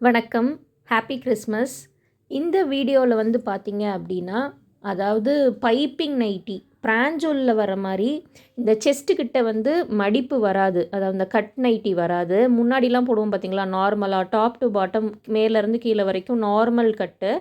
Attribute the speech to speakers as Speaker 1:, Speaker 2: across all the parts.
Speaker 1: வணக்கம். Happy Christmas. இந்த வீடியோவில் வந்து பார்த்தீங்க அப்படின்னா, அதாவது பைப்பிங் நைட்டி பிராஞ்சோலில் வர மாதிரி இந்த செஸ்ட்டு கிட்ட வந்து மடிப்பு வராது. அதாவது இந்த கட் நைட்டி வராது. முன்னாடிலாம் போடுவோம் பார்த்தீங்களா, நார்மலாக டாப் டு பாட்டம் மேலேருந்து கீழே வரைக்கும் நார்மல் கட்டு.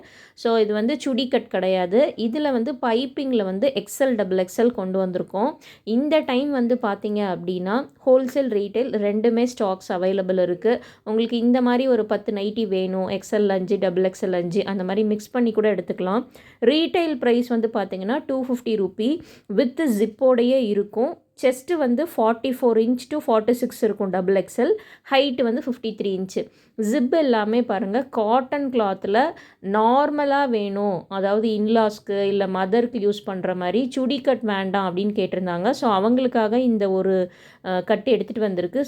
Speaker 1: ஸோ இது வந்து சுடி கட் கிடையாது. இதில் வந்து பைப்பிங்கில் வந்து எக்ஸ்எல் டபுள் எக்ஸ்எல் கொண்டு வந்திருக்கோம். இந்த டைம் வந்து பார்த்தீங்க அப்படின்னா ஹோல்சேல் ரீட்டைல் ரெண்டுமே ஸ்டாக்ஸ் அவைலபிள் இருக்குது. உங்களுக்கு இந்த மாதிரி ஒரு 10 நைட்டி வேணும், எக்ஸ்எல் 5 டபுள் எக்ஸ்எல் 5 அந்த மாதிரி மிக்ஸ் பண்ணி கூட எடுத்துக்கலாம். ரீட்டைல் ப்ரைஸ் வந்து பார்த்தீங்கன்னா 250 ரூபி வித் ஜிப்போடையே இருக்கும். செஸ்ட்டு வந்து 44 இன்ச் டு 46 இருக்கும் டபுள் எக்ஸ்எல், ஹைட்டு வந்து 53 இன்ச்சு. ஜிப் எல்லாமே பாருங்கள் காட்டன் கிளாத்தில் நார்மலாக வேணும், அதாவது இன்லாஸ்க்கு இல்லை மதருக்கு யூஸ் பண்ணுற மாதிரி சுடி கட் வேண்டாம் அப்படின்னு கேட்டிருந்தாங்க. ஸோ அவங்களுக்காக இந்த ஒரு கட்டு எடுத்துகிட்டு வந்திருக்கு.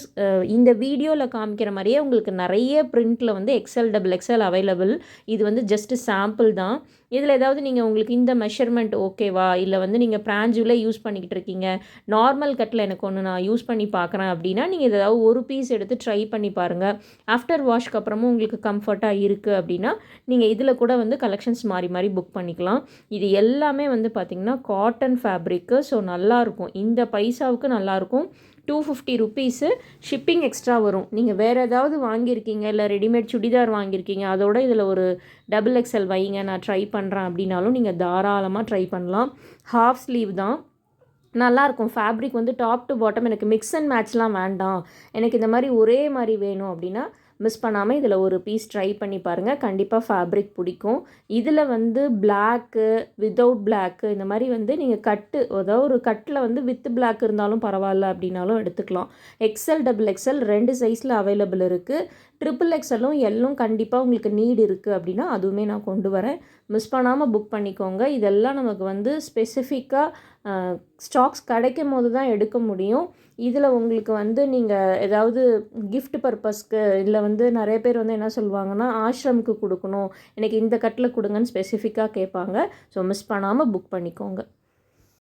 Speaker 1: இந்த வீடியோவில் காமிக்கிற மாதிரியே உங்களுக்கு நிறைய பிரிண்டில் வந்து எக்ஸ்எல் டபுள் எக்ஸ்எல் அவைலபிள். இது வந்து ஜஸ்ட்டு சாம்பிள் தான். இதில் ஏதாவது நீங்கள் உங்களுக்கு இந்த மெஷர்மெண்ட் ஓகேவா, இல்லை வந்து நீங்கள் பிராஞ்சுவிலே யூஸ் பண்ணிக்கிட்டு இருக்கீங்க, நார்மல் கட்டில் எனக்கு ஒன்று நான் யூஸ் பண்ணி பார்க்குறேன் அப்படின்னா நீங்கள் ஏதாவது ஒரு பீஸ் எடுத்து ட்ரை பண்ணி பாருங்கள். ஆஃப்டர் வாஷ்க்கு அப்புறமும் உங்களுக்கு கம்ஃபர்ட்டாக இருக்குது அப்படின்னா நீங்கள் இதில் கூட வந்து கலெக்ஷன்ஸ் மாறி மாறி புக் பண்ணிக்கலாம். இது எல்லாமே வந்து பார்த்திங்கன்னா காட்டன் ஃபேப்ரிக்கு. ஸோ நல்லாயிருக்கும், இந்த பைசாவுக்கு நல்லாயிருக்கும். 250 ருப்பீஸு. ஷிப்பிங் எக்ஸ்ட்ரா வரும். நீங்கள் வேறு ஏதாவது வாங்கியிருக்கீங்க, இல்லை ரெடிமேட் சுடிதார் வாங்கியிருக்கீங்க, அதோட இதில் ஒரு டபுள் எக்ஸ்எல் வைங்க நான் ட்ரை பண்ணுறேன் அப்படின்னாலும் நீங்கள் தாராளமாக ட்ரை பண்ணலாம். ஹாஃப் ஸ்லீவ் தான், நல்லாயிருக்கும். ஃபேப்ரிக் வந்து டாப் டு பாட்டம் எனக்கு மிக்ஸ் அண்ட் மேட்ச்லாம் வேண்டாம், எனக்கு இந்த மாதிரி ஒரே மாதிரி வேணும் அப்படின்னா மிஸ் பண்ணாமல் இதில் ஒரு பீஸ் ட்ரை பண்ணி பாருங்கள். கண்டிப்பாக ஃபேப்ரிக் பிடிக்கும். இதில் வந்து பிளாக்கு வித்தவுட் பிளாக்கு இந்த மாதிரி வந்து நீங்கள் கட்டு, அதாவது ஒரு கட்டில் வந்து வித் பிளாக் இருந்தாலும் பரவாயில்ல அப்படின்னாலும் எடுத்துக்கலாம். எக்ஸ்எல் டபுள் எக்ஸ்எல் 2 சைஸில் அவைலபிள் இருக்குது. ட்ரிபிள் எக்ஸ்எல்லும் எல்லும் கண்டிப்பாக உங்களுக்கு நீடு இருக்குது அப்படின்னா அதுவுமே நான் கொண்டு வரேன். மிஸ் பண்ணாமல் புக் பண்ணிக்கோங்க. இதெல்லாம் நமக்கு வந்து ஸ்பெசிஃபிக்காக ஸ்டாக்ஸ் கிடைக்கும் போது தான் எடுக்க முடியும். இதில் உங்களுக்கு வந்து நீங்கள் ஏதாவது கிஃப்ட் பர்பஸ்க்கு, இல்லை வந்து நிறைய பேர் வந்து என்ன சொல்லுவாங்கன்னா ஆஷ்ரமுக்கு கொடுக்கணும், எனக்கு இந்த கட்டில் கொடுங்கன்னு ஸ்பெசிஃபிக்காக கேட்பாங்க. ஸோ மிஸ் பண்ணாமல் புக் பண்ணிக்கோங்க.